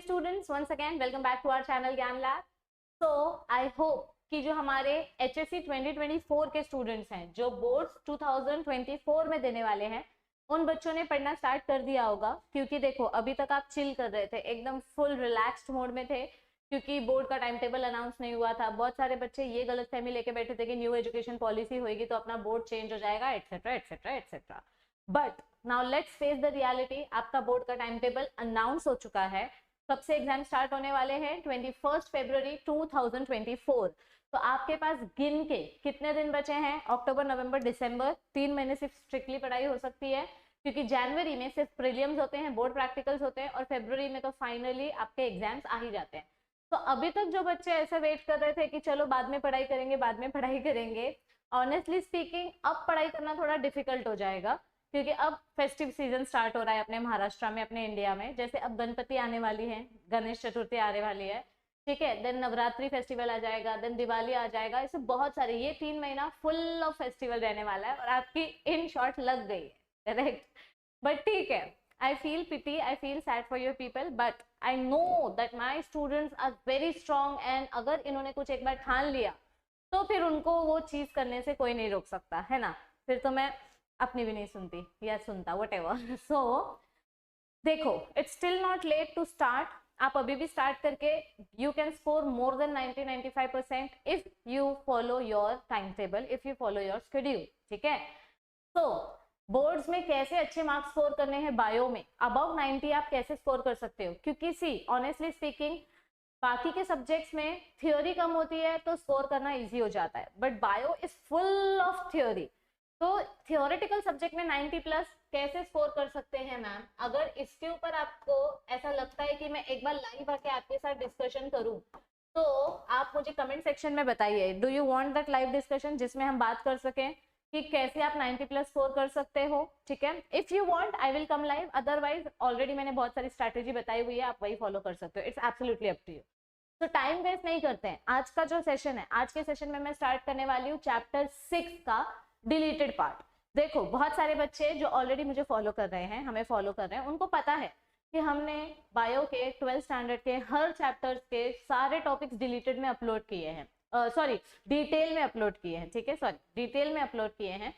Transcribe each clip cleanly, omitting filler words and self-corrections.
dear students, once again welcome back to our channel ज्ञान lab. So I hope कि जो हमारे HSC 2024 के स्टूडेंट्स हैं जो बोर्ड्स 2024 में देने वाले हैं उन बच्चों ने पढ़ना स्टार्ट कर दिया होगा, क्योंकि देखो अभी तक आप चिल कर रहे थे, एकदम फुल रिलैक्स्ड मोड में थे, क्योंकि बोर्ड का टाइम टेबल अनाउंस नहीं हुआ था। बहुत सारे बच्चे ये गलतफहमी लेके बैठे थे कि न्यू एजुकेशन पॉलिसी होगी तो अपना बोर्ड चेंज हो जाएगा, etcetera etcetera etcetera. But now let's face the reality. आपका बोर्ड का टाइम टेबल अनाउंस हो चुका है। कब से एग्जाम स्टार्ट होने वाले हैं? 21 फरवरी 2024। तो आपके पास गिन के कितने दिन बचे हैं? अक्टूबर, नवंबर, दिसंबर, 3 महीने सिर्फ स्ट्रिक्टली पढ़ाई हो सकती है, क्योंकि जनवरी में सिर्फ प्रीलिम्स होते हैं, बोर्ड प्रैक्टिकल्स होते हैं, और फरवरी में तो फाइनली आपके एग्जाम्स आ ही जाते हैं। तो अभी तक जो बच्चे ऐसा वेट कर रहे थे कि चलो बाद में पढ़ाई करेंगे, बाद में पढ़ाई करेंगे, ऑनेस्टली स्पीकिंग अब पढ़ाई करना थोड़ा डिफिकल्ट हो जाएगा, क्योंकि अब फेस्टिव सीजन स्टार्ट हो रहा है अपने महाराष्ट्र में, अपने इंडिया में। जैसे अब गणपति आने वाली है, गणेश चतुर्थी आने वाली है, ठीक है, देन नवरात्रि फेस्टिवल आ जाएगा, देन दिवाली आ जाएगा, ऐसे बहुत सारे, ये 3 महीना फुल ऑफ फेस्टिवल रहने वाला है और आपकी इन शॉर्ट लग गई है, करेक्ट। बट ठीक है, I feel pity, I feel sad for your people, but I know that my students are very strong, and अगर इन्होंने कुछ एक बार ठान लिया तो फिर उनको वो चीज करने से कोई नहीं रोक सकता, है ना। फिर तो मैं अपनी भी नहीं सुनती या सुनता, whatever. So देखो, it's still not late to start. आप अभी भी स्टार्ट करके you can score more than 90-95% if you follow your timetable, if you follow your schedule, ठीक है। तो बोर्ड्स में कैसे अच्छे मार्क्स स्कोर करने हैं? बायो में अबाउट 90 आप कैसे स्कोर कर सकते हो? क्योंकि सी ऑनेस्टली स्पीकिंग बाकी के सब्जेक्ट्स में थ्योरी कम होती है तो स्कोर करना इजी हो जाता है, but bio is full of theory. तो थियोरेटिकल सब्जेक्ट में 90 प्लस कैसे स्कोर कर सकते हैं मैम? अगर इसके ऊपर आपको ऐसा लगता है कि मैं एक बार लाइव आके आपके साथ डिस्कशन करूं, तो आप मुझे कमेंट सेक्शन में बताइए, do you want that live discussion, जिसमें हम बात कर सकें कि कैसे आप 90 प्लस स्कोर कर सकते हो, ठीक है। If you want I will come live, otherwise already मैंने बहुत सारी स्ट्रैटेजी बताई हुई है, आप वही फॉलो कर सकते हो। It's absolutely up to you. तो टाइम वेस्ट नहीं करते हैं। आज का जो सेशन है, आज के सेशन में मैं स्टार्ट करने वाली हूँ चैप्टर 6 का डिलीटेड पार्ट। देखो बहुत सारे बच्चे जो ऑलरेडी मुझे फॉलो कर रहे हैं, हमें फॉलो कर रहे हैं, उनको पता है कि हमने बायो के 12th स्टैंडर्ड के हर चैप्टर्स के सारे टॉपिक्स डिलीटेड में अपलोड किए हैं, सॉरी डिटेल में अपलोड किए हैं, ठीक है, सॉरी डिटेल में अपलोड किए हैं।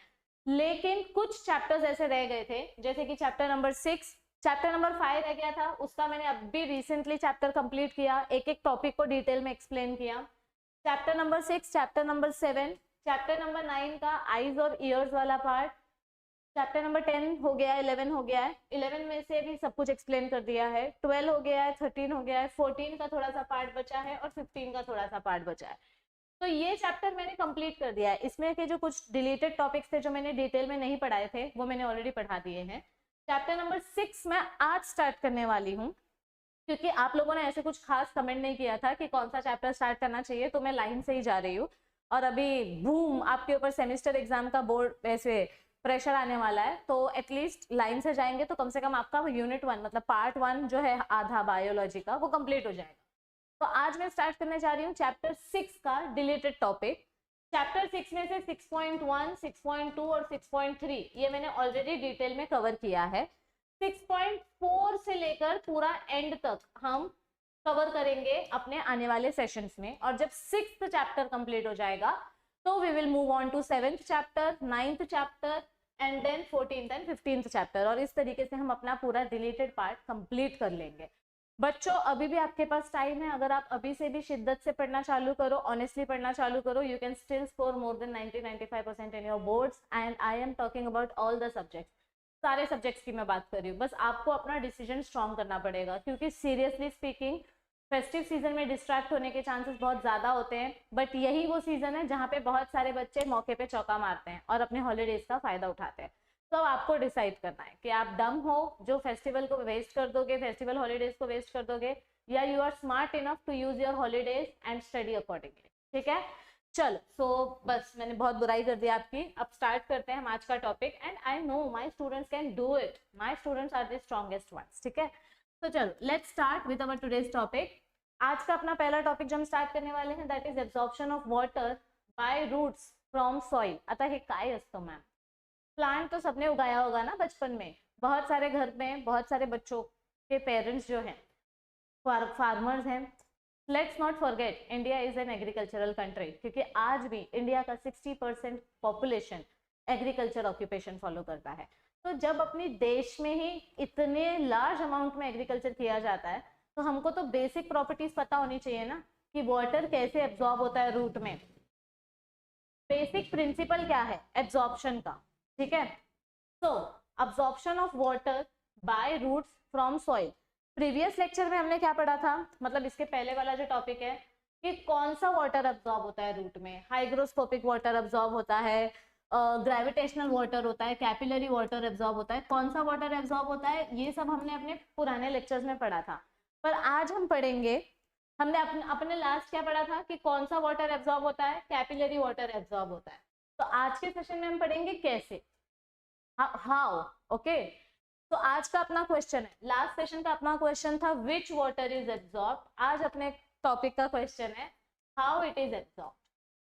लेकिन कुछ चैप्टर्स ऐसे रह गए थे, जैसे कि चैप्टर नंबर 6, चैप्टर नंबर 5 रह गया था, उसका मैंने अभी रिसेंटली चैप्टर कंप्लीट किया, एक एक टॉपिक को डिटेल में एक्सप्लेन किया। Chapter number 6, chapter number 7, chapter number 9 का आईज और ईयर्स वाला पार्ट, चैप्टर नंबर 10 हो गया, 11 हो गया है, 11 में से भी सब कुछ एक्सप्लेन कर दिया है, 12 हो गया है, 13 हो गया है, 14 का थोड़ा सा पार्ट बचा है और 15 का थोड़ा सा पार्ट बचा है। तो ये चैप्टर मैंने कंप्लीट कर दिया है। इसमें के जो कुछ डिलीटेड टॉपिक्स थे जो मैंने डिटेल में नहीं पढ़ाए थे वो मैंने ऑलरेडी पढ़ा दिए हैं। चैप्टर नंबर 6 मैं आज स्टार्ट करने वाली हूँ, क्योंकि आप लोगों ने ऐसे कुछ खास कमेंट नहीं किया था कि कौन सा चैप्टर स्टार्ट करना चाहिए, तो मैं लाइन से ही जा रही हूँ। और अभी बूम आपके ऊपर सेमिस्टर एग्जाम का बोर्ड ऐसे प्रेशर आने वाला है, तो एटलीस्ट लाइन से जाएंगे तो कम से कम आपका यूनिट 1 मतलब पार्ट 1 जो है आधा बायोलॉजी का वो कंप्लीट हो जाएगा। तो आज मैं स्टार्ट करने जा रही हूँ चैप्टर 6 का डिलीटेड टॉपिक। चैप्टर 6 में से 6.1, 6.2 और 6.3 ये मैंने ऑलरेडी डिटेल में कवर किया है। 6.4 से लेकर पूरा एंड तक हम कवर करेंगे अपने आने वाले सेशंस में, और जब 6th चैप्टर कंप्लीट हो जाएगा तो we will move on to 7th chapter, 9th chapter and then 14th and 15th chapter, और इस तरीके से हम अपना पूरा डिलीटेड पार्ट कंप्लीट कर लेंगे। बच्चों अभी भी आपके पास टाइम है, अगर आप अभी से भी शिद्दत से पढ़ना चालू करो, ऑनेस्टली पढ़ना चालू करो, you can still score more than 90-95% in your boards, and I am talking about all the subjects, सारे सब्जेक्ट्स की मैं बात कर रही हूँ। बस आपको अपना डिसीजन स्ट्रॉन्ग करना पड़ेगा, क्योंकि सीरियसली स्पीकिंग फेस्टिव सीजन में डिस्ट्रैक्ट होने के चांसेस बहुत ज्यादा होते हैं, बट यही वो सीजन है जहाँ पे बहुत सारे बच्चे मौके पे चौका मारते हैं और अपने हॉलीडेज का फायदा उठाते हैं। तो अब आपको डिसाइड करना है कि आप डम हो जो फेस्टिवल को वेस्ट कर दोगे, फेस्टिवल हॉलीडेज को वेस्ट कर दोगे, या you are smart enough to use your holidays and study accordingly, ठीक है। चलो बस मैंने बहुत बुराई कर दी आपकी, अब स्टार्ट करते हैं हम आज का topic, and I know my students can do it, my students are the strongest ones, ठीक है। तो चलो let's start with our today's topic. आज का अपना पहला टॉपिक जो हम स्टार्ट करने वाले हैं that is absorption of water by roots from soil. आता हे काय असतं मैम? प्लांट तो सबने उगाया होगा ना बचपन में, बहुत सारे घर में बहुत सारे बच्चों के पेरेंट्स जो हैं फार्मर्स हैं। Let's not forget India is an agricultural country, क्योंकि आज भी इंडिया का 60% पॉपुलेशन एग्रीकल्चर ऑक्यूपेशन फॉलो करता है। तो जब अपने देश में ही इतने लार्ज अमाउंट में एग्रीकल्चर किया जाता है, तो हमको तो बेसिक प्रॉपर्टीज पता होनी चाहिए ना, कि वाटर कैसे एब्जॉर्ब होता है रूट में। बेसिक प्रिंसिपल क्या है एब्जॉर्प्शन का, ठीक है। So absorption of water by roots from soil. Previous lecture में हमने क्या पढ़ा था, मतलब इसके पहले वाला जो टॉपिक है, कि कौन सा वाटर एब्जॉर्ब होता है रूट में। हाइग्रोस्कोपिक वाटर एब्जॉर्ब होता है, ग्रेविटेशनल वाटर होता है, कैपिलरी वाटर एब्जॉर्ब होता है। कौन सा वाटर एब्जॉर्ब होता है ये सब हमने अपने पुराने लेक्चर्स में पढ़ा था। पर आज हम पढ़ेंगे, हमने अपने लास्ट क्या पढ़ा था, कि कौन सा वाटर एब्जॉर्ब होता है, कैपिलरी वाटर एब्जॉर्ब होता है। तो आज के सेशन में हम पढ़ेंगे कैसे, हाउ, ओके। तो आज का अपना क्वेश्चन है, लास्ट सेशन का अपना क्वेश्चन था विच वाटर इज एब्जॉर्ब। आज अपने टॉपिक का क्वेश्चन है हाउ इट इज एब्जॉर्ब,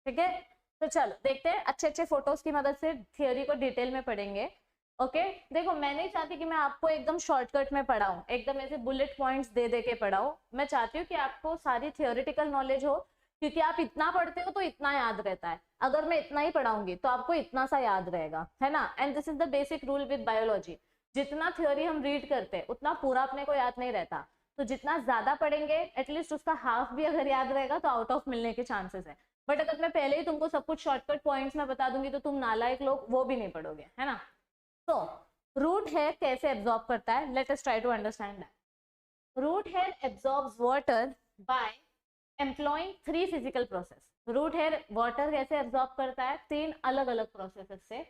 ठीक है। तो चलो देखते हैं, अच्छे अच्छे फोटोज की मदद से थियोरी को डिटेल में पढ़ेंगे। ओके देखो, मैं नहीं चाहती कि मैं आपको एकदम शॉर्टकट में पढ़ाऊं, एकदम ऐसे बुलेट पॉइंट्स दे दे के पढ़ाऊं। मैं चाहती हूँ कि आपको सारी थियोरिटिकल नॉलेज हो, क्योंकि आप इतना पढ़ते हो तो इतना याद रहता है। अगर मैं इतना ही पढ़ाऊंगी तो आपको इतना सा याद रहेगा, है ना। And this is the basic rule with biology, जितना थ्योरी हम रीड करते हैं उतना पूरा अपने को याद नहीं रहता। तो जितना ज्यादा पढ़ेंगे एटलीस्ट उसका हाफ भी अगर याद रहेगा तो आउट ऑफ मिलने के चांसेस है। बट अगर मैं पहले ही तुमको सब कुछ शॉर्टकट पॉइंट्स में बता दूंगी तो तुम नालायक लोग वो भी नहीं पढ़ोगे, है ना। तो रूट हेयर कैसे एब्जॉर्ब करता है, let us try to understand that. Root hair absorbs water by employing 3 physical process. Root hair water कैसे एब्जॉर्ब करता है, 3 अलग अलग प्रोसेस से,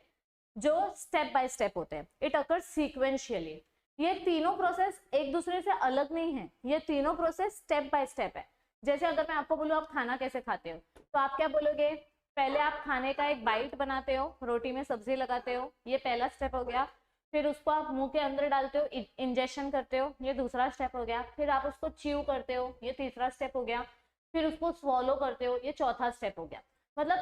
जो स्टेप बाय स्टेप होते हैं। It occurs sequentially. ये तीनों प्रोसेस एक दूसरे से अलग नहीं है, ये तीनों प्रोसेस स्टेप बाय स्टेप है। जैसे अगर मैं आपको बोलूँ आप खाना कैसे खाते हो, तो आप क्या बोलोगे, पहले आप खाने का एक बाइट बनाते हो, रोटी में सब्जी लगाते हो, ये पहला स्टेप हो गया। फिर उसको आप मुंह के अंदर डालते हो, इंजेक्शन करते हो, ये दूसरा स्टेप हो गया। फिर आप उसको च्यू करते हो, ये तीसरा स्टेप हो गया। फिर उसको स्वॉलो करते हो, ये चौथा स्टेप हो गया। मतलब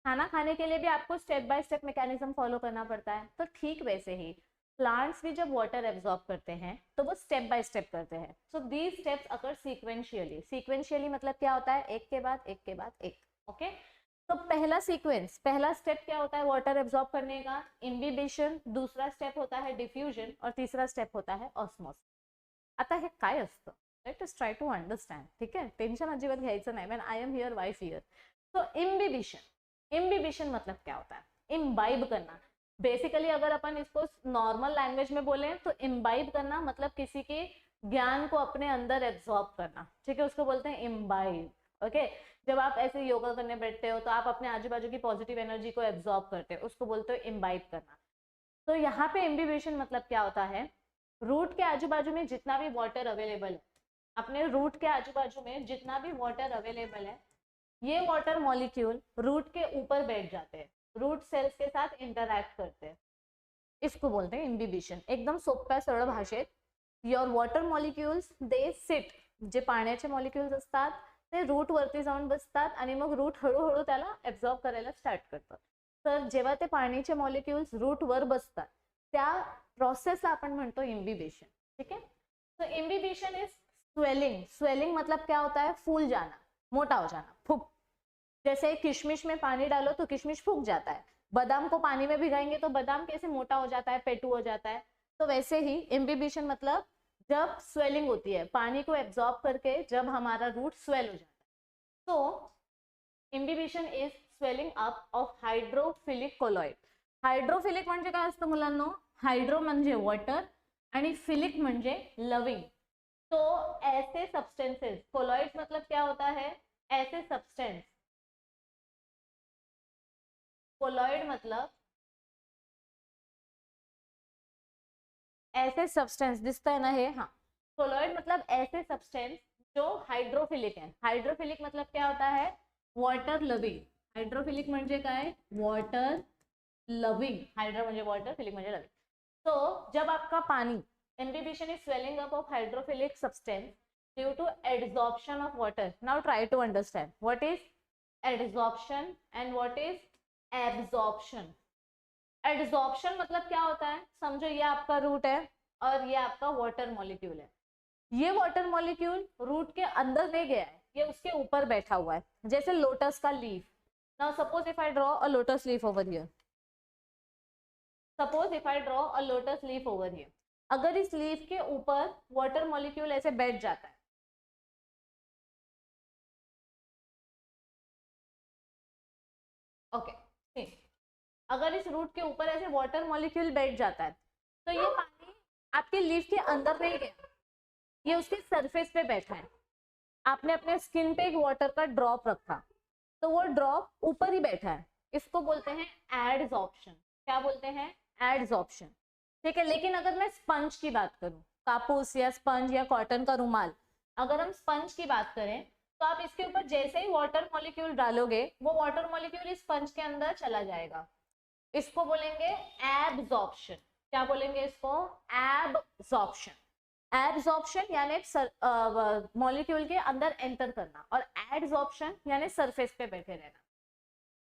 खाना खाने के लिए भी आपको step by step mechanism follow करना पड़ता है। तो ठीक वैसे ही प्लांट्स भी जब वाटर एब्जॉर्ब करते हैं तो वो स्टेप बाय स्टेप करते हैं। So these steps occur sequentially. Sequentially मतलब क्या होता है, एक के बाद एक के बाद एक, ओके। तो पहला सीक्वेंस, पहला स्टेप क्या होता है वाटर एब्जॉर्ब करने का, इम्बिबिशन। दूसरा स्टेप होता है डिफ्यूजन, और तीसरा स्टेप होता है ऑस्मोसिस। आता हे काय असतं, let us try to understand, ठीक है। टेंशन अजिबात घ्यायचं नाही, when I am here why fear. तो इम्बिबिशन, इम्बिबिशन मतलब क्या होता है, इम्बाइब करना। बेसिकली अगर अपन इसको नॉर्मल लैंग्वेज में बोले तो इम्बाइब करना मतलब किसी के ज्ञान को अपने अंदर एब्जॉर्ब करना, ठीक है, उसको बोलते हैं इम्बाइब, ओके। जब आप ऐसे योगा करने बैठते हो तो आप अपने आजू बाजू की पॉजिटिव एनर्जी को एब्जॉर्ब करते हो, उसको बोलते हो इम्बाइब करना। तो यहाँ पे इम्बिबिशन मतलब क्या होता है, रूट के आजू बाजू में जितना भी वाटर अवेलेबल है, अपने रूट के आजू बाजू में जितना भी वाटर अवेलेबल है, ये वाटर मॉलिक्यूल रूट के ऊपर बैठ जाते हैं, रूट सेल्स के साथ इंटरैक्ट करते हैं, इसको बोलते हैं इम्बिबिशन। एकदम सोप्या सरळ भाषेत, your water molecules they sit, जे पाण्याचे मॉलिक्युल्स असतात ते रूट वरती जाऊन बसतात आणि मग रूट हळूहळू त्याला एब्झॉर्ब करायला स्टार्ट करतात। तर जेव्हा ते पाण्याचे मॉलिक्युल्स रूट वर बसतात त्या प्रोसेसला आपण म्हणतो इम्बिबिशन, ठीक है। तो इम्बिबिशन इज स्वेलिंग। स्वेलिंग मतलब क्या होता है, फूल जाना, मोटा हो जाना, फूक। जैसे किशमिश में पानी डालो तो किशमिश फूक जाता है, बादाम को पानी में भिगाएंगे तो बादाम कैसे मोटा हो जाता है, पेटू हो जाता है। तो वैसे ही इम्बिबिशन मतलब जब स्वेलिंग होती है, पानी को एब्जॉर्ब करके जब हमारा रूट स्वेल हो जाता है। तो imbibition is swelling up of hydrophilic colloid. Hydrophilic म्हणजे काय असतं मुलांनो, हाइड्रो म्हणजे वॉटर आणि फिलिक म्हणजे लविंग। तो ऐसे सब्सटेंसेस, कोलॉइड मतलब क्या होता है, ऐसे सब्सटेंस। कोलॉइड मतलब ऐसे सब्सटेंस, दिसता है ना ये, हाँ। कोलॉइड मतलब ऐसे सब्सटेंस जो हाइड्रोफिलिक है। हाइड्रोफिलिक मतलब क्या होता है, वॉटर लविंग। हाइड्रोफिलिक म्हणजे काय, वॉटर लविंग। हाइड्रो म्हणजे वॉटर, फिलिक म्हणजे लविंग। तो जब आपका पानी, imbibition is swelling up of hydrophilic substance due to adsorption of water. Now try to understand what is adsorption and what is absorption. Adsorption मतलब क्या होता है, समझो ये आपका रूट है और ये आपका वाटर मॉलिक्यूल है। ये वाटर मॉलिक्यूल रूट के अंदर नहीं गया है, ये उसके ऊपर बैठा हुआ है, जैसे लोटस का leaf. Now suppose if I draw a lotus leaf over here, suppose if I draw a lotus leaf over here, अगर इस लीफ के ऊपर वाटर मॉलिक्यूल ऐसे बैठ जाता है, ओके अगर इस रूट के ऊपर ऐसे वाटर मॉलिक्यूल बैठ जाता है, तो ये पानी आपके लीफ के अंदर नहीं गया, ये उसके सरफेस पे बैठा है। आपने अपने स्किन पे एक वाटर का ड्रॉप रखा, तो वो ड्रॉप ऊपर ही बैठा है, इसको बोलते हैं एडसॉर्प्शन। क्या बोलते हैं? एडसॉर्प्शन। ठीक है, लेकिन अगर मैं स्पंज की बात करूं, कापूस या स्पंज या कॉटन का रुमाल, अगर हम स्पंज की बात करें, तो आप इसके ऊपर जैसे ही वाटर मॉलिक्यूल डालोगे, वो वाटर मॉलिक्यूल इस स्पंज के अंदर चला जाएगा, इसको बोलेंगे एब्जॉर्प्शन। क्या बोलेंगे इसको? एब्जॉर्प्शन। एब्जॉर्प्शन यानी मॉलिक्यूल के अंदर एंटर करना, और एडसॉर्प्शन यानी सरफेस पे बैठे रहना।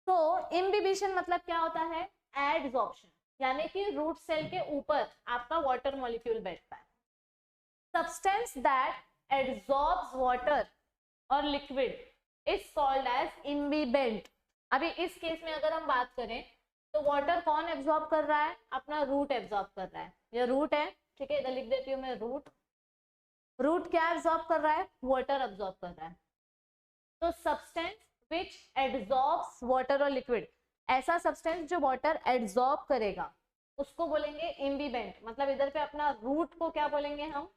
तो इम्बिबिशन मतलब क्या होता है? एडसॉर्प्शन, यानी कि रूट सेल के ऊपर आपका वाटर मॉलिक्यूल बैठता है। सब्सटेंस दैट एब्जॉर्ब्स वाटर और लिक्विड इज कॉल्ड एज इम्बिबेंट। अभी इस केस में अगर हम बात करें, तो वाटर कौन एब्जॉर्ब कर रहा है? अपना रूट एब्जॉर्ब कर रहा है। ये रूट है, ठीक है, इधर लिख देती हूँ मैं रूट। रूट क्या एब्जॉर्ब कर रहा है? वाटर एब्जॉर्ब कर रहा है। तो सब्सटेंस विच एब्जॉर्ब्स वाटर और लिक्विड, ऐसा सब्सटेंस जो वाटर एब्जॉर्ब करेगा, उसको बोलेंगे इम्बिबेंट। मतलब इधर पे अपना रूट को क्या बोलेंगे हम?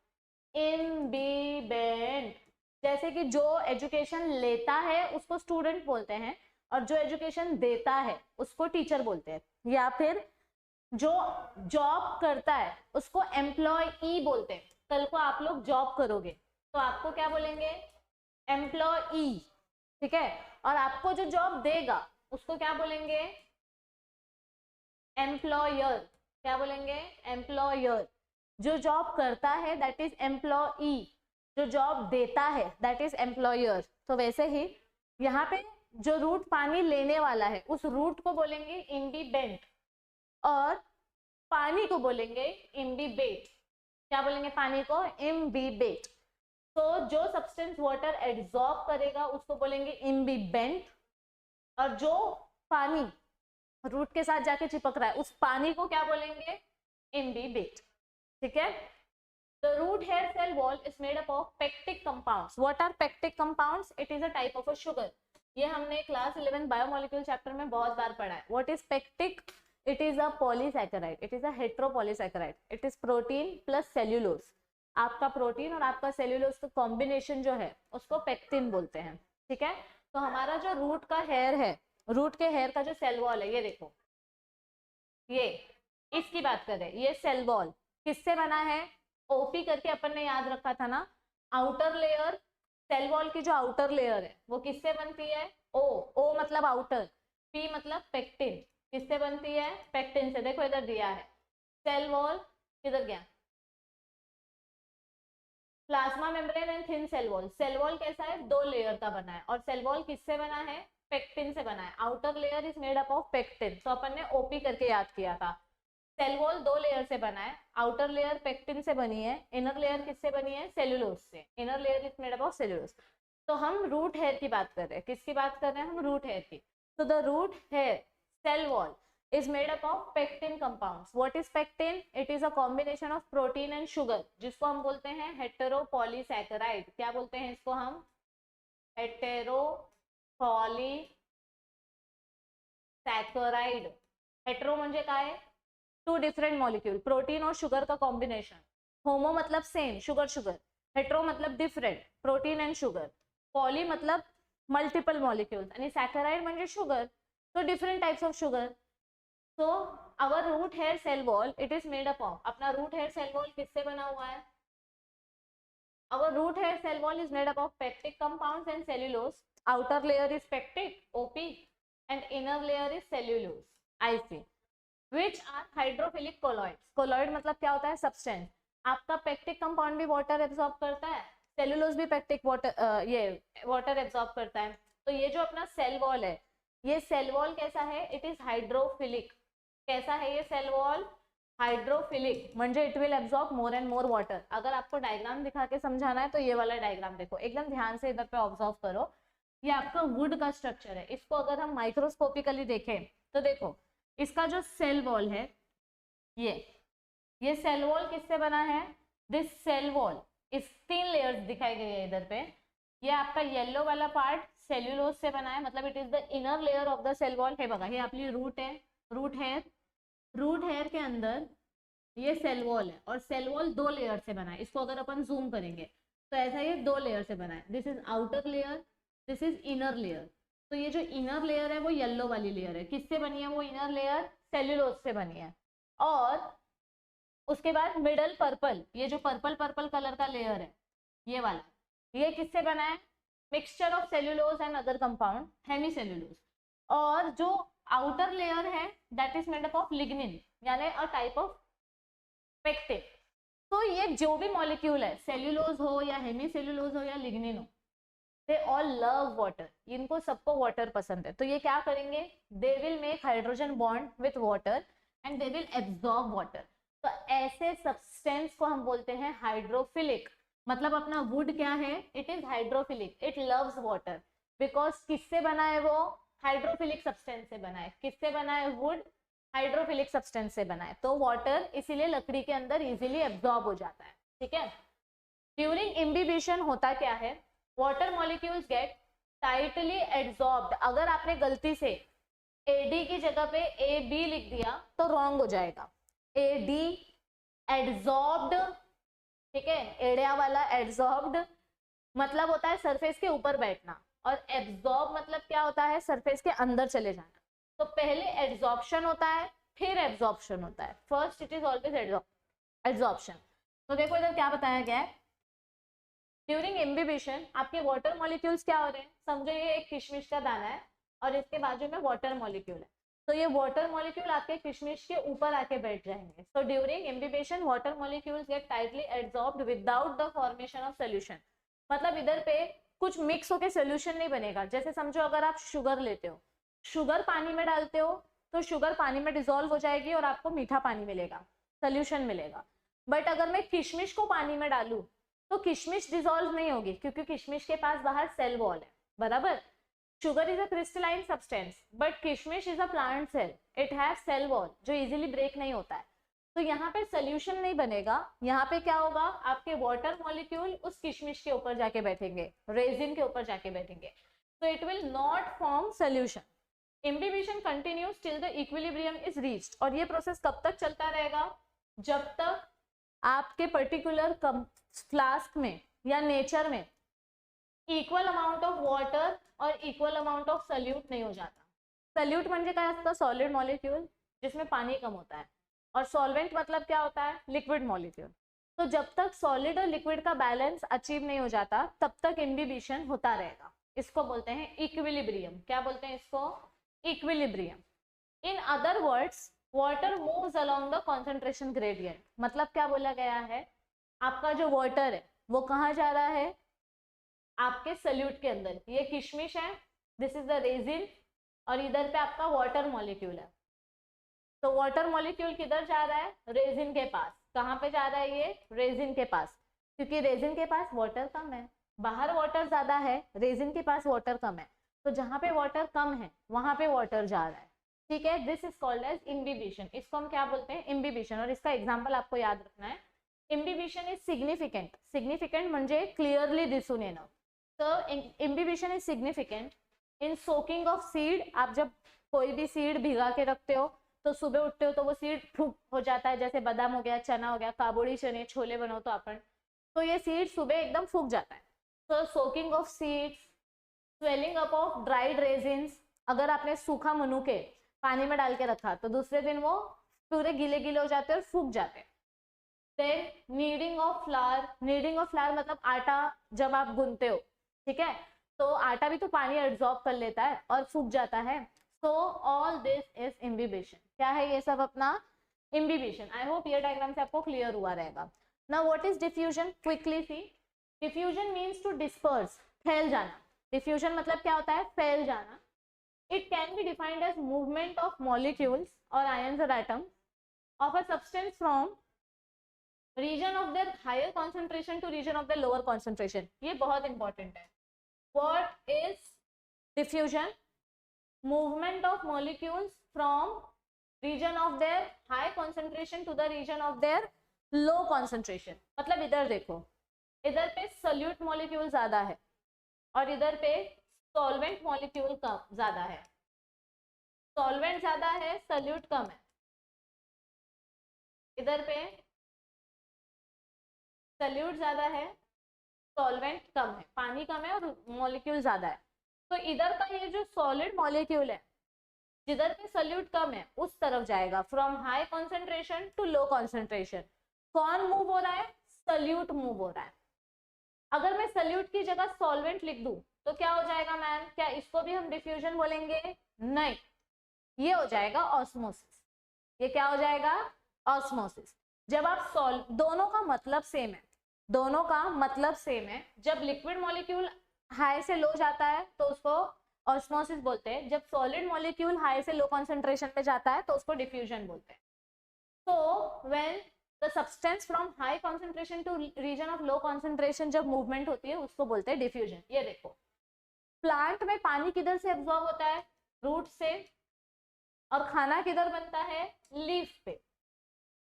इम्बिबेंट। जैसे कि जो एजुकेशन लेता है उसको स्टूडेंट बोलते हैं, और जो एजुकेशन देता है उसको टीचर बोलते हैं, या फिर जो जॉब करता है उसको एम्प्लॉई बोलते हैं। कल को आप लोग जॉब करोगे तो आपको क्या बोलेंगे? एम्प्लॉई। ठीक है, और आपको जो जॉब देगा उसको क्या बोलेंगे? एम्प्लॉयर। क्या बोलेंगे? एम्प्लॉयर। जो जॉब करता है दैट इज एम्प्लॉई, जो जॉब देता है दैट इज एम्प्लॉयर। तो वैसे ही यहाँ पे जो रूट पानी लेने वाला है उस रूट को बोलेंगे इम्बिबेंट, और पानी को बोलेंगे इम्बिबेट। क्या बोलेंगे? पानी को इम्बिबेट। तो जो सब्सटेंस वाटर एब्जॉर्ब करेगा उसको बोलेंगे इम्बिबेंट, और जो पानी रूट के साथ जाके चिपक रहा है उस पानी को क्या बोलेंगे? इम्बिबेट। ठीक है, the root hair cell wall is made up of pectic compounds. What are pectic compounds? It is a type of a sugar. ये हमने क्लास 11 बायोमोलिक्यूल चैप्टर में बहुत बार पढ़ा है। What is pectic? It is a polysaccharide. It is a heteropolysaccharide. It is protein plus cellulose. आपका protein और आपका cellulose का कॉम्बिनेशन जो है उसको पेक्टिन बोलते हैं। ठीक है, तो हमारा जो रूट का हेयर है, रूट के हेयर का जो सेल वॉल है, ये देखो, ये इसकी बात कर रहे हैं। ये सेल वॉल किससे बना है? ओपी करके अपन ने याद रखा था ना, आउटर लेयर। सेल वॉल की जो आउटर लेयर है वो किससे बनती है? ओ। ओ मतलब आउटर, पी मतलब पेक्टिन। किससे बनती है? पेक्टिन से। देखो इधर दिया है सेल वॉल, किधर गया? Plasma membrane and thin cell wall. Cell wall कैसा है? 2 लेयर का बना है, और सेल वॉल किससे बना है? पेक्टिन से बना है। Outer layer is made up of pectin, तो अपन ने ओपी करके याद किया था। सेल वॉल 2 लेयर से बना है, आउटर लेयर पेक्टिन से बनी है, इनर लेयर किससे बनी है? सेल्यूलोज से। Inner layer is made up of cellulose. तो हम रूट हेयर की बात कर रहे हैं। किसकी बात कर रहे हैं हम? रूट हेयर की। तो the root hair cell wall is made up of pectin compounds. What is pectin? It is a combination of protein and sugar, जिसको हम बोलते हैं हेटेरोपॉलीसैकेराइड। क्या बोलते हैं इसको हम? हेटेरोपॉलीसैकेराइड। हेटेरो म्हणजे काय? 2 डिफरेंट मॉलिक्यूल, प्रोटीन और शुगर का कॉम्बिनेशन। होमो मतलब सेम, शुगर शुगर। हेटेरो मतलब different, protein and sugar. Poly मतलब मल्टिपल मॉलिक्यूल्स, आणि सॅकराइड म्हणजे शुगर, तो different types of sugar. So our root hair cell wall it is made up of, अपना root hair cell wall किससे बना हुआ है? Our root hair cell wall is made up of pectic compounds and cellulose. Outer layer is pectic, OP, and inner layer is cellulose, IC, which are hydrophilic colloids. Colloid मतलब क्या होता है? Substance. आपका pectic compound भी water absorb करता है, cellulose भी pectic water ये water absorb करता है। तो ये जो अपना cell wall है, ये सेल वॉल कैसा है? It is hydrophilic. कैसा है ये सेल वॉल? हाइड्रोफिलिक म्हणजे it will absorb more and more water. अगर आपको डायग्राम दिखा के समझाना है तो ये वाला डायग्राम देखो, एकदम ध्यान से इधर पे ऑब्जर्व करो। ये आपका वुड का स्ट्रक्चर है। इसको अगर हम माइक्रोस्कोपिकली देखें तो देखो इसका जो सेल वॉल है, ये सेल वॉल किससे बना है? दिस सेल वॉल इस 3 लेयर्स दिखाई गई है इधर पे। ये आपका येलो वाला पार्ट सेल्यूलोज से बना है, मतलब it is the inner layer of the cell wall. हे बघा, हे आपली रूट है, रूट हेयर के अंदर ये सेल वॉल है, और सेल वॉल 2 लेयर से बना है। इसको अगर अपन जूम करेंगे तो ऐसा ये 2 लेयर से बना है। This is outer layer, this is inner layer. तो ये जो इनर लेयर है वो येलो वाली लेयर है। किससे बनी है वो इनर लेयर? सेल्यूलोज से बनी है। और उसके बाद मिडल पर्पल, ये जो पर्पल पर्पल कलर का लेयर है ये वाला, ये किससे बना है? Mixture of cellulose and other compound, hemicellulose. और जो आउटर लेयर है that is made up of lignin, यानी अ टाइप ऑफ पेक्टिन। तो ये जो भी मॉलिक्यूल है, सेल्यूलोज हो या हेमी सेल्यूलोज हो या लिग्निन हो, दे ऑल लव वाटर। इनको सबको वाटर पसंद है। तो ये क्या करेंगे? They will make hydrogen bond with water and they will absorb water. तो ऐसे सब्सटेंस को हम बोलते हैं हाइड्रोफिलिक। मतलब अपना वुड क्या है? It is hydrophilic, it loves water. Because किससे बना है वो? हाइड्रोफिलिक सब्सटेंस से बना है। किससे बना है वुड? हाइड्रोफिलिक सब्सटेंस से बना है। तो वाटर इसीलिए लकड़ी के अंदर इजीली एब्जॉर्ब हो जाता है। ठीक है। ड्यूरिंग इम्बिबिशन होता क्या है? Water molecules get tightly absorbed. अगर आपने गलती से AD की जगह पे AB लिख दिया तो रॉन्ग हो जाएगा। AD एड्सॉर्ब्ड, ठीक है, एड़िया वाला एड्सॉर्ब्ड मतलब होता है सरफेस के ऊपर बैठना, और एब्जॉर्ब मतलब क्या होता है? सरफेस के अंदर चले जाना। तो पहले एड्सॉर्प्शन होता है, फिर एब्जॉर्प्शन होता है। First it is always adsorption. तो देखो इधर क्या बताया गया है, ड्यूरिंग इम्बिबिशन आपके वाटर मॉलिक्यूल्स क्या हो रहे हैं? समझो ये एक किशमिश का दाना है और इसके बाजू में वाटर मॉलिक्यूल है। तो ये वाटर मॉलिक्यूल आपके किशमिश के ऊपर आके बैठ जाएंगे। So during imbibition water molecules get tightly absorbed without the formation of solution. मतलब इधर पे कुछ मिक्स होके सोल्यूशन नहीं बनेगा। जैसे समझो अगर आप शुगर लेते हो, शुगर पानी में डालते हो तो शुगर पानी में डिसॉल्व हो जाएगी और आपको मीठा पानी मिलेगा, सोल्यूशन मिलेगा। बट अगर मैं किशमिश को पानी में डालूं तो किशमिश डिसॉल्व नहीं होगी, क्योंकि किशमिश के पास बाहर सेल वॉल है, बराबर। Sugar is a crystalline substance but kishmish is a plant cell, it have cell wall जो इजीली ब्रेक नहीं होता है। तो यहाँ पे सोल्यूशन नहीं बनेगा। यहाँ पे क्या होगा? आपके वाटर मॉलिक्यूल उस किशमिश के ऊपर जाके बैठेंगे, रेजिन के ऊपर जाके बैठेंगे। तो it will not form solution. Imbibition continues till the equilibrium is reached. और ये प्रोसेस कब तक चलता रहेगा? जब तक आपके पर्टिकुलर फ्लास्क में या नेचर में इक्वल अमाउंट ऑफ वाटर और इक्वल अमाउंट ऑफ सल्यूट नहीं हो जाता। सल्यूट म्हणजे काय असतं? सॉलिड मॉलिक्यूल जिसमें पानी कम होता है, और सॉल्वेंट मतलब क्या होता है? Liquid molecule. तो जब तक सॉलिड और लिक्विड का बैलेंस अचीव नहीं हो जाता तब तक इम्बिबिशन होता रहेगा। इसको बोलते हैं इक्विलिब्रियम। क्या बोलते हैं इसको? Equilibrium. In other words water moves along the concentration gradient. मतलब क्या बोला गया है? आपका जो वाटर है वो कहाँ जा रहा है? आपके सल्यूट के अंदर। ये किशमिश है, दिस इज द रेजिन, और इधर पे आपका वाटर मॉलिक्यूल है। तो वाटर मॉलिक्यूल किधर जा रहा है? रेजिन के पास। कहाँ पे जा रहा है ये? रेजिन के पास, क्योंकि रेजिन के पास वाटर कम है। बाहर वाटर ज्यादा है, रेजिन के पास वाटर कम है। तो जहाँ पे वाटर कम है वहां पे वाटर जा रहा है। ठीक है, this is called as imbibition. इसको हम क्या बोलते हैं? इम्बिबिशन। और इसका एग्जाम्पल आपको याद रखना है। Imbibition is significant. सिग्निफिकेंट म्हणजे क्लियरली दिसून येणं। तो imbibition is significant in soaking of seed. आप जब कोई भी सीड भिगा के रखते हो तो सुबह उठते हो तो वो सीड फूक हो जाता है, जैसे बादाम हो गया, चना हो गया, काबुली चने, छोले बनवतो अपन, तो ये सीड सुबह एकदम फूक जाता है। तो soaking of seeds, swelling up of dried resins. अगर आपने सूखा मनुके पानी में डाल के रखा तो दूसरे दिन वो पूरे गीले गीले हो जाते हैं और फूक जाते हैं। Then kneading of flour. Kneading of flour मतलब आटा जब आप गूंथते हो, ठीक है, तो आटा भी तो पानी एब्जॉर्ब कर लेता है और फूक जाता है। So all this is imbibition. क्या है ये सब? अपना इम्बिबिशन। आई होप ये डायग्राम से आपको क्लियर हुआ रहेगा। Now what is diffusion? Quickly see. Diffusion means to disperse, फैल जाना। डिफ्यूजन मतलब क्या होता है? फैल जाना। It can be defined as movement of molecules और आयंस और atoms of a substance from region of their higher concentration to region of their lower concentration. ये बहुत इंपॉर्टेंट है। What is diffusion? Movement of molecules from region of their high concentration to the region of their low concentration. मतलब इधर देखो, इधर पे salute molecule ज्यादा है और इधर पे सॉल्वेंट मॉलिक्यूल कम ज्यादा है। सॉल्वेंट ज्यादा है, सल्यूट कम है। इधर पे सल्यूट ज्यादा है, सॉल्वेंट कम है, पानी कम है और मॉलिक्यूल ज्यादा है। तो इधर का ये जो सॉलिड मॉलिक्यूल है, जिधर पे सल्यूट कम है उस तरफ जाएगा, from high concentration to low concentration. कौन मूव हो रहा है? सल्यूट मूव हो रहा है। अगर मैं सल्यूट की जगह सॉल्वेंट लिख दूं तो क्या हो जाएगा मैम? क्या इसको भी हम डिफ्यूजन बोलेंगे? नहीं, ये हो जाएगा ऑस्मोसिस। ये क्या हो जाएगा? ऑस्मोसिस। जब आप दोनों का मतलब सेम है, दोनों का मतलब सेम है। जब लिक्विड मॉलिक्यूल हाई से लो जाता है तो उसको ऑस्मोसिस बोलते हैं। जब सॉलिड मॉलिक्यूल हाई से लो कॉन्सेंट्रेशन पे जाता है तो उसको डिफ्यूजन बोलते हैं। तो when the substance from high concentration to region of low concentration जब मूवमेंट होती है उसको बोलते हैं डिफ्यूजन। ये देखो, प्लांट में पानी किधर से एब्जॉर्ब होता है? रूट से। और खाना किधर बनता है? लीफ पे।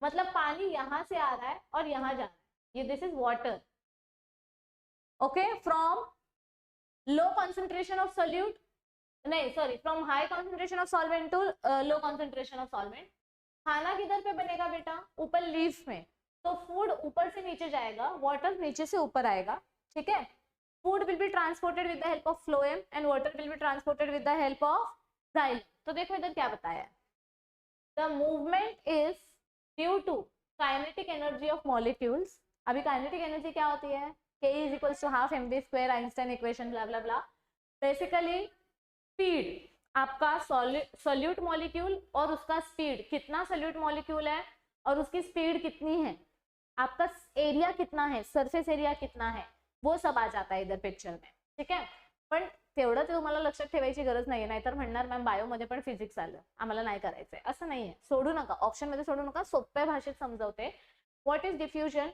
मतलब पानी यहां से आ रहा है और यहां जा रहा है, ये this is water. Okay, from low concentration of solute, नहीं sorry, from high concentration of solvent to low concentration of solvent. खाना किधर पे बनेगा बेटा? ऊपर लीफ में। तो फूड ऊपर से नीचे जाएगा, वाटर नीचे से ऊपर आएगा, ठीक है। Food will be transported with the help of phloem and water will be transported with the help of xylem. तो देखो इधर क्या बताया है, the movement is due to kinetic energy of molecules. अभी काइनेटिक एनर्जी क्या होती है? K is equals to half mv square, Einstein equation, blah blah blah. Basically speed, आपका सोल्यूट मॉलिक्यूल और उसका स्पीड, कितना सोल्यूट मॉलिक्यूल है और उसकी स्पीड कितनी है, आपका एरिया कितना है, सरफेस एरिया कितना है, वो सब आ जाता है इधर पिक्चर में, ठीक है। पण तेवढं ते तुम्हाला लक्षात ठेवायची गरज नाहीये, नाहीतर म्हणणार मॅम बायोमध्ये पण फिजिक्स आलं, आम्हाला नाही करायचंय, असं नाहीये. सोडू नका, ऑप्शन मध्ये सोडू नका, सोप्या भाषेत समजावते. What is diffusion?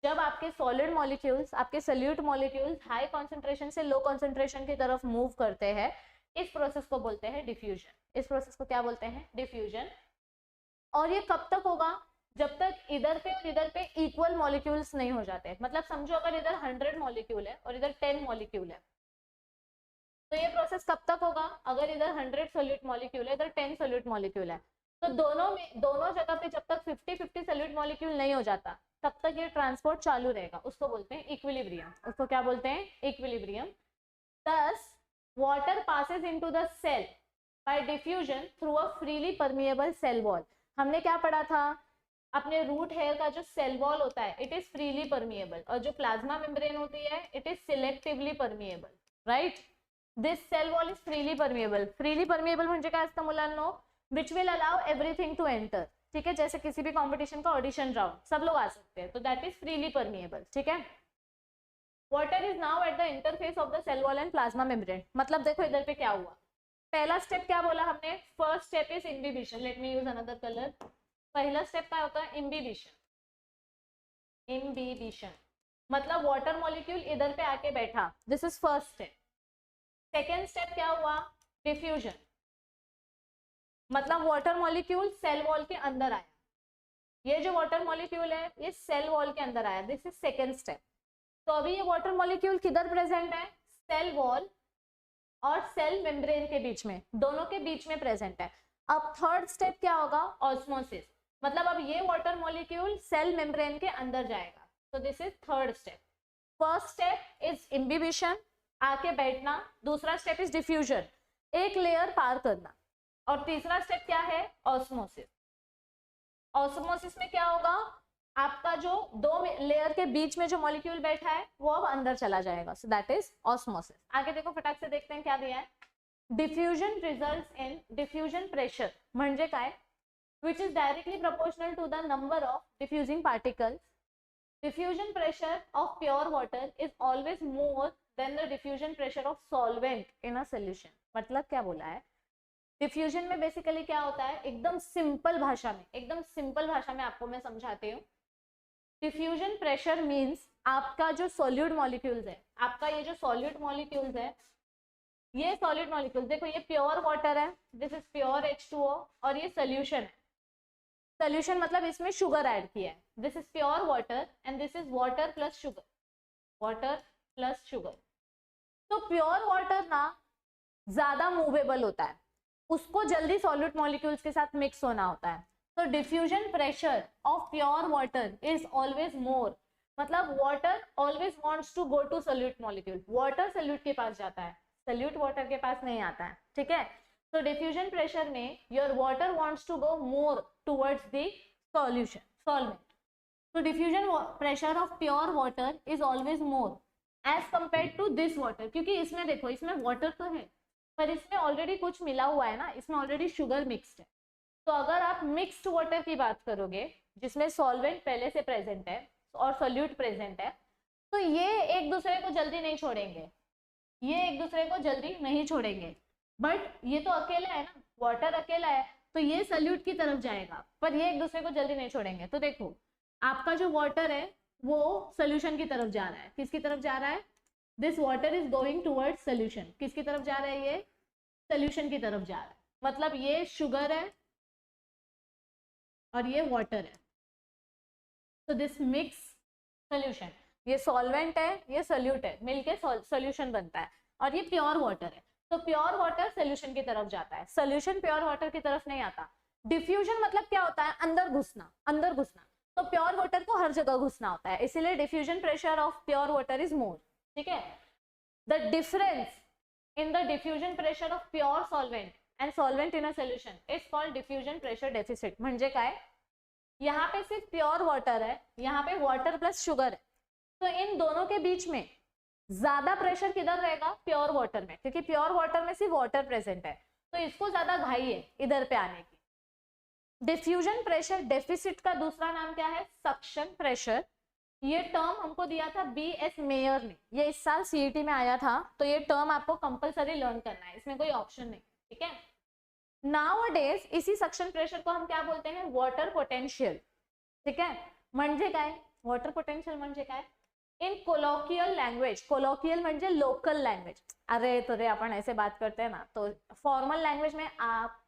जब आपके सॉलिड मॉलिक्यूल्स, आपके सल्यूट मॉलिक्यूल्स हाई कॉन्सेंट्रेशन से लो कॉन्सेंट्रेशन की तरफ मूव करते हैं, इस प्रोसेस को बोलते हैं डिफ्यूजन. इस प्रोसेस को क्या बोलते हैं? डिफ्यूजन. और ये कब तक होगा? जब तक इधर पे और इधर पे इक्वल मॉलिक्यूल्स नहीं हो जाते. मतलब समझो अगर इधर 100 मॉलिक्यूल है और इधर 10 मॉलिक्यूल है, तो ये प्रोसेस कब तक होगा? अगर इधर 100 सोल्यूट मॉलिक्यूल है, इधर 10 सोल्यूट मॉलिक्यूल है, तो दोनों जगह पे जब तक 50-50 सोल्यूट मॉलिक्यूल नहीं हो जाता तब तक ये ट्रांसपोर्ट चालू रहेगा. उसको बोलते हैं इक्विलिब्रियम. उसको क्या बोलते हैं? Equilibrium. Thus, water passes into the cell by diffusion through a freely permeable cell wall. हमने क्या पढ़ा था? अपने रूट हेयर का जो सेल वॉल होता है, इट इज फ्रीली परमिएबल, और जो प्लाज्मा मेम्ब्रेन होती है, it is selectively permeable, right? This cell wall is freely permeable. Freely permeable म्हणजे काय असतं मुलांनो? Which will allow everything to enter. ठीक है, जैसे किसी भी कॉम्पिटिशन का ऑडिशन राउंड सब लोग आ सकते हैं, तो दैट इज फ्रीली परमिएबल. ठीक है. Water is now at the interface of the cell wall and plasma membrane. मतलब देखो इधर पे क्या हुआ. पहला स्टेप क्या बोला हमने? First step is imbibition. Let me use another colour. पहला स्टेप क्या होता है? इम्बिबिशन. इम्बिबिशन मतलब वाटर मॉलिक्यूल इधर पे आके बैठा, this is first step. Second step क्या हुआ? डिफ्यूजन. मतलब वाटर मॉलिक्यूल सेल वॉल के अंदर आया. ये जो वाटर मॉलिक्यूल है ये सेल वॉल के अंदर आया, दिस इज सेकेंड स्टेप. तो अभी ये वाटर मॉलिक्यूल किधर प्रेजेंट है? सेल वॉल और सेल मेम्ब्रेन के बीच में, दोनों के बीच में प्रेजेंट है. अब थर्ड स्टेप क्या होगा? ऑस्मोसिस. मतलब अब ये वाटर मॉलिक्यूल सेल मेम्ब्रेन के अंदर जाएगा, तो this is third step. First step is imbibition, आके बैठना. दूसरा स्टेप इज डिफ्यूजन, एक लेयर पार करना. और तीसरा स्टेप क्या है? ऑस्मोसिस. ऑस्मोसिस में क्या होगा? आपका जो दो लेयर के बीच में जो मॉलिक्यूल बैठा है वो अब अंदर चला जाएगा, सो दैट इज ऑस्मोसिस. आगे देखो, फटाक से देखते हैं क्या दिया है. Diffusion results in diffusion pressure म्हणजे काय? which is directly proportional to the number of diffusing particles. Diffusion pressure of pure water is always more than the diffusion pressure of solvent in a solution. मतलब क्या बोला है? Diffusion में basically क्या होता है, एकदम सिंपल भाषा में, एकदम सिंपल भाषा में आपको मैं समझाती हूँ। डिफ्यूजन प्रेशर मीन्स आपका जो सॉल्यूट मॉलिक्यूल्स है, आपका ये जो सॉल्यूट मॉलिक्यूल्स है, ये सॉलिड मॉलिक्यूल्स देखो, ये प्योर वाटर है, दिस इज प्योर H2O, और ये सोल्यूशन है। सोल्यूशन मतलब इसमें शुगर ऐड किया है, this is pure water and this is water plus sugar, water plus sugar. तो प्योर वाटर ना ज्यादा मूवेबल होता है, उसको जल्दी सॉल्यूट मॉलिक्यूल्स के साथ मिक्स होना होता है। तो diffusion pressure of pure water is always more, मतलब water always wants to go to solute molecule, water solute के पास जाता है, सॉल्यूट वाटर के पास नहीं आता है, ठीक है। तो डिफ्यूजन प्रेशर में your water wants to go more towards the solution, solvent. तो diffusion pressure of pure water is always more as compare to this water, क्योंकि इसमें देखो, इसमें वाटर तो है पर इसमें ऑलरेडी कुछ मिला हुआ है ना, इसमें ऑलरेडी शुगर मिक्स्ड है। तो अगर आप मिक्स्ड वाटर की बात करोगे जिसमें सॉल्वेंट पहले से प्रेजेंट है और सोल्यूट प्रेजेंट है, तो ये एक दूसरे को जल्दी नहीं छोड़ेंगे, ये एक दूसरे को जल्दी नहीं छोड़ेंगे। बट ये तो अकेला है ना, वाटर अकेला है, तो ये सोल्यूट की तरफ जाएगा, पर ये एक दूसरे को जल्दी नहीं छोड़ेंगे। तो देखो, आपका जो वाटर है वो सोल्यूशन की तरफ जा रहा है, किसकी तरफ जा रहा है, this water is going towards solution, किसकी तरफ जा रहा है, ये सोल्यूशन की तरफ जा रहा है, मतलब ये शुगर है और ये वाटर है। तो दिस मिक्स सोल्यूशन, ये सॉल्वेंट है, ये सोल्यूट है, मिलके सोल्यूशन बनता है, और ये प्योर वाटर है। तो प्योर वाटर सोल्यूशन की तरफ जाता है, सोल्यूशन प्योर वाटर की तरफ नहीं आता। डिफ्यूजन मतलब क्या होता है, अंदर घुसना, अंदर घुसना। तो प्योर वाटर को हर जगह घुसना होता है, इसीलिए diffusion pressure of pure water is more, ठीक है। The difference in the diffusion pressure of pure solvent and solvent in a solution is called diffusion pressure deficit। म्हणजे काय, यहाँ पे सिर्फ प्योर वाटर है, यहाँ पे वाटर प्लस शुगर है, तो इन दोनों के बीच में ज्यादा प्रेशर किधर रहेगा, प्योर वाटर में, क्योंकि प्योर वाटर में सिर्फ वाटर प्रेजेंट है, तो इसको ज्यादा घाई है इधर पे आने की। डिफ्यूजन प्रेशर डेफिसिट का दूसरा नाम क्या है, सक्शन प्रेशर। ये टर्म हमको दिया था B.S. मेयर ने, ये इस साल CET में आया था, तो ये टर्म आपको कंपलसरी लर्न करना है, इसमें कोई ऑप्शन नहीं, ठीक है। नाउअडेज इसी सक्शन प्रेशर को हम क्या बोलते हैं, वाटर पोटेंशियल, ठीक है। म्हणजे काय, वाटर पोटेंशियल म्हणजे काय, इन कोलोकियल लैंग्वेज, कोलोकियल म्हणजे लोकल लैंग्वेज, अरे तो रे अपन ऐसे बात करते हैं ना, तो फॉर्मल लैंग्वेज में आप,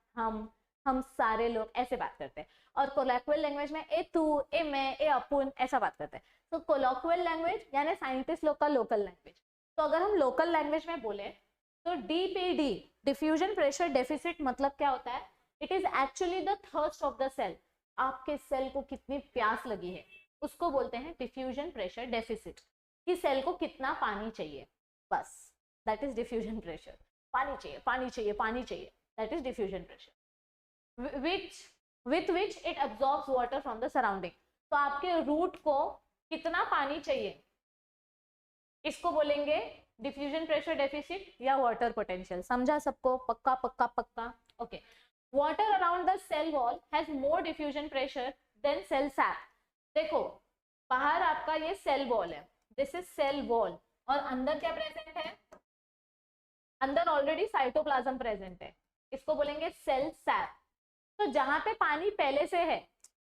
हम सारे लोग ऐसे बात करते हैं, और कोलोकियल लैंग्वेज में ए तू, ए मैं, ए अपुन, ऐसा बात करते हैं। तो कोलोकियल लैंग्वेज यानी साइंटिस्ट लोग का लोकल लैंग्वेज। तो अगर हम लोकल लैंग्वेज में बोले तो DPD, डिफ्यूजन प्रेशर डेफिसिट, मतलब क्या होता है, it is actually the thirst of the cell, आपके सेल को कितनी प्यास लगी है उसको बोलते हैं डिफ्यूजन प्रेशर डेफिसिट, कि सेल को कितना पानी चाहिए, बस दैट इज डिफ्यूजन प्रेशर, पानी चाहिए, पानी चाहिए, पानी चाहिए, that is diffusion pressure, with which it absorbs water from the surrounding. तो आपके रूट को कितना पानी चाहिए, इसको बोलेंगे डिफ्यूजन प्रेशर डेफिसिट या वाटर पोटेंशियल। समझा सबको, पक्का पक्का पक्का, okay. Water around the cell wall has more diffusion pressure than cell sap. देखो, बाहर आपका ये सेल वॉल है, दिस इज सेल वॉल, और अंदर क्या प्रेजेंट है, अंदर ऑलरेडी साइटोप्लाज्म प्रेजेंट है, इसको बोलेंगे सेल सैप। तो जहां पे पानी पहले से है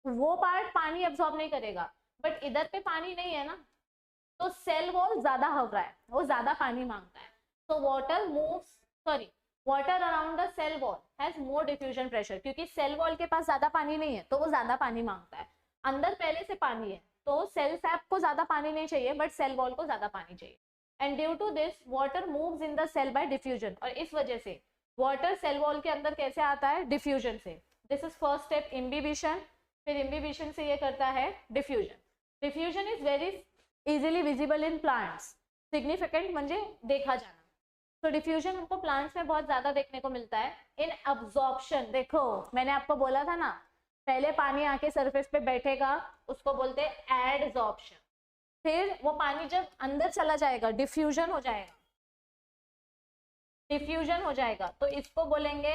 वो पार्ट पानी एब्सॉर्ब नहीं करेगा, बट इधर पे पानी नहीं है ना, तो सेल वॉल ज्यादा हव रहा है, वो ज्यादा पानी मांगता है। तो water moves, sorry, water around the cell wall has more diffusion pressure, क्योंकि सेल वॉल के पास ज्यादा पानी नहीं है तो वो ज्यादा पानी मांगता है। अंदर पहले से पानी है तो सेल सैप को ज्यादा पानी नहीं चाहिए, बट सेल वॉल को ज्यादा पानी चाहिए। And due to this water moves in the cell by diffusion, और इस वजह से वाटर सेल वॉल के अंदर कैसे आता है, डिफ्यूजन से। This is first step imbibition, फिर इम्बिबिशन से ये करता है diffusion. Diffusion is very easily visible in plants, significant म्हणजे देखा जाना। तो डिफ्यूजन हमको प्लांट्स में बहुत ज्यादा देखने को मिलता है। इन अब्जॉर्प्शन, देखो मैंने आपको बोला था ना, पहले पानी आके सरफेस पे बैठेगा उसको बोलते हैं एडजॉर्प्शन, फिर वो पानी जब अंदर चला जाएगा डिफ्यूजन हो जाएगा, डिफ्यूजन हो जाएगा, तो इसको बोलेंगे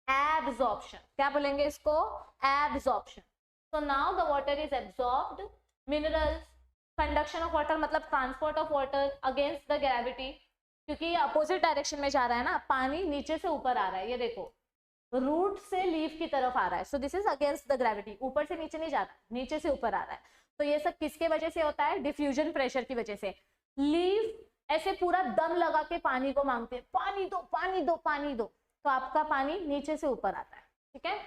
एब्जॉर्प्शन। क्या बोलेंगे इसको, absorption. So now the water is absorbed, minerals, conduction of water मतलब transport of water against the gravity, क्योंकि ये अपोजिट डायरेक्शन में जा रहा है ना, पानी नीचे से ऊपर आ रहा है, ये देखो रूट से लीफ की तरफ आ रहा है, so this is against the gravity, ऊपर से नीचे नहीं जा रहा, नीचे से ऊपर आ रहा है। तो ये सब किसके वजह से होता है? डिफ्यूजन प्रेशर की वजह से। लीफ ऐसे पूरा दम लगा के पानी को मांगते हैं, पानी दो पानी दो पानी दो, तो आपका पानी नीचे से ऊपर आता है, ठीक है,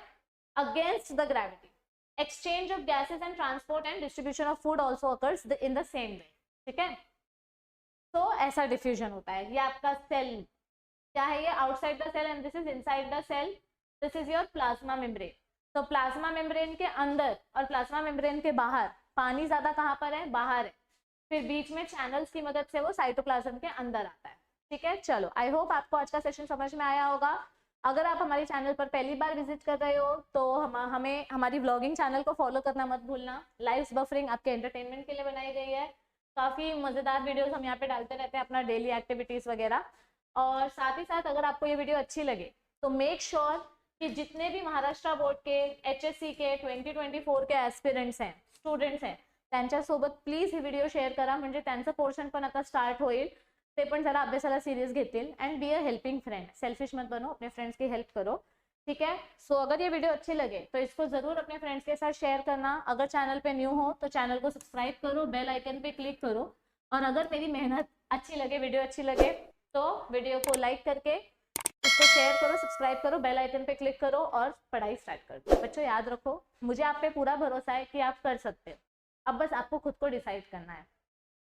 against the gravity. Exchange of gases and transport and distribution of food also occurs in the same way, ठीक है। तो ऐसा डिफ्यूजन होता है। ये आपका सेल क्या है? ये outside the cell and this is inside the cell, this is your plasma membrane. तो प्लाज्मा मेम्ब्रेन के अंदर और प्लाज्मा मेम्ब्रेन के बाहर पानी ज्यादा कहाँ पर है? बाहर है। फिर बीच में चैनल्स की मदद से वो साइटोप्लाज्म के अंदर आता है, ठीक है। चलो, आई होप आपको आज का सेशन समझ में आया होगा। अगर आप हमारे चैनल पर पहली बार विजिट कर रहे हो तो हमें हमारी व्लॉगिंग चैनल को फॉलो करना मत भूलना। लाइव्स बफरिंग आपके एंटरटेनमेंट के लिए बनाई गई है, काफ़ी मज़ेदार वीडियोस हम यहाँ पे डालते रहते हैं, अपना डेली एक्टिविटीज़ वगैरह। और साथ ही साथ अगर आपको ये वीडियो अच्छी लगे तो मेक श्योर कि जितने भी महाराष्ट्र बोर्ड के, HSC के 2024 के एस्पिरंट्स हैं, स्टुडंट्स हैं, त्यांच्यासोबत प्लीज ही व्हिडिओ शेअर करा, म्हणजे त्यांचं पोर्शन पण आता स्टार्ट होईल, ते पण जरा अभ्यासाला सिरियस घेतील। And be a helping friend, selfish मत बनो, अपने फ्रेंड्स की हेल्प करो, ठीक है। सो अगर ये वीडियो अच्छी लगे तो इसको जरूर अपने फ्रेंड्स के साथ शेयर करना। अगर चैनल पे न्यू हो तो चैनल को सब्सक्राइब करो, बेल आइकन पे क्लिक करो। और अगर मेरी मेहनत अच्छी लगे, वीडियो अच्छी लगे, तो वीडियो को लाइक करके इसको शेयर करो, सब्सक्राइब करो, बेल आइकन पे क्लिक करो और पढ़ाई स्टार्ट कर दो। बच्चों याद रखो, मुझे आप पे पूरा भरोसा है कि आप कर सकते हो। अब बस आपको खुद को डिसाइड करना है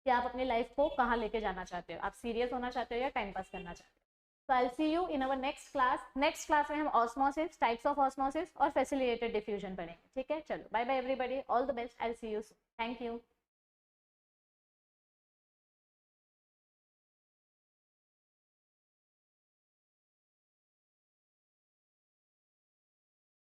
कि आप अपनी लाइफ को कहाँ लेके जाना चाहते हो, आप सीरियस होना चाहते हो या टाइम पास करना चाहते हो। So I'll see you in our next class. Next class में हम ऑस्मोसिस, टाइप्स ऑफ ऑस्मोसिस और फैसिलिटेटेड डिफ्यूजन पढ़ेंगे, ठीक है। चलो, bye bye everybody, all the best, I will see you soon, thank you.